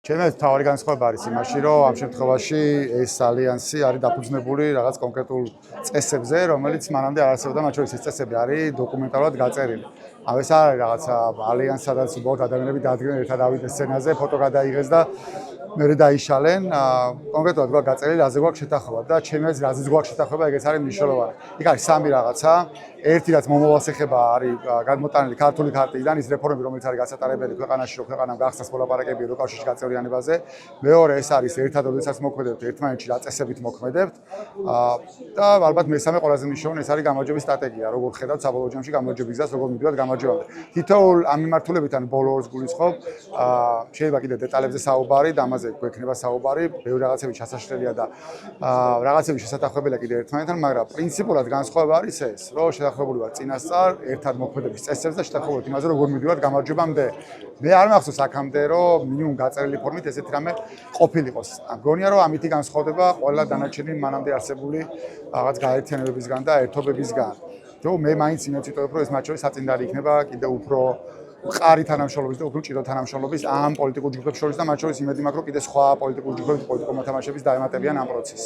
ჩემი თავი განსხვავება არის იმაში, რომ ამ შემთხვევაში ეს ალიანსი არის დაფუძნებული რაღაც კონკრეტულ წესებზე, რომელიც მანამდე არ არსებობდა, მათ შორის ეს წესები არის დოკუმენტალურად გაწერილი. ეს არ არის რაღაცა ალიანსი, სადაც უბრალოდ ადამიანები დადგნენ ერთად ავიდნენ სცენაზე, ფოტო გადაიღეს და მერე დაიშალენ. კონკრეტულად გვაქვს გაწერილი, რაზე გვაქვს შეთანხმება და ჩემი აზრით, რაზეც გვაქვს შეთანხმება, ეგეც არის მნიშვნელოვანი. იქ არის სამი რაღაცა. ერთი რაც მომავალს ეხება არის გადმოტანილი ქართული ქარტიდან ის რეფორმები, რომელიც არის გასატარებელი ქვეყანაში, რომ ქვეყანამ გახსნას მოლაპარაკებები ევროკავშირის გაწევრიანებაზე. მეორე ეს არის ერთად როდესაც მოქმედებთ ერთმანეთში რა წესებით მოქმედებთ. და ალბათ მესამე ყველაზე მნიშვნელოვანი ეს არის გამარჯვების სტრატეგია, როგორ ხედავთ საბოლოო ჯამში გამარჯვების გზას, როგორ მივიდათ გამარჯვებამდე. თითოეულ ამ მიმართულებით ან ბოლო ორს გულისხმობ, შეიძლება კიდევ დეტალებზე საუბარი და ამაზე გვექნება საუბარი, ბევრი რაღაცები ჩასაშლელია და რაღაცები შესათანხმებელია კიდევ ერთმანეთთან, მაგრამ პრინციპულად განსხვავება არის ეს, რომ შეთანხმებული ვარ წინასწარ ერთად მოქმედების წესებზე და შეთანხმებული იმაზე, როგორ მივიდათ გამარჯვებამდე. მე არ მახსოვს აქამდე, რომ მინიმუმ გაწერილი ფორმით ესეთი რამე ყოფილიყოს. მგონია, რომ ამითი განსხვავდება ყველა დანარჩენი მანამდე არსებული რაღაც გაერთიანებებისგან და ერთობებისგან. მე მაინც იმედს ვიტოვებ, რომ ეს მათ შორის საწინდარი იქნება კიდევ უფრო მყარი თანამშრომლობის და უფრო ჭირო თანამშრომლობის ამ პოლიტიკურ ჯგუფებს შორის და მათ შორის იმედი მაქვს, რომ კიდევ სხვა პოლიტიკურ ჯგუფები, პოლიტიკურ მოთამაშეებს დაემატებიან ამ პროცესს.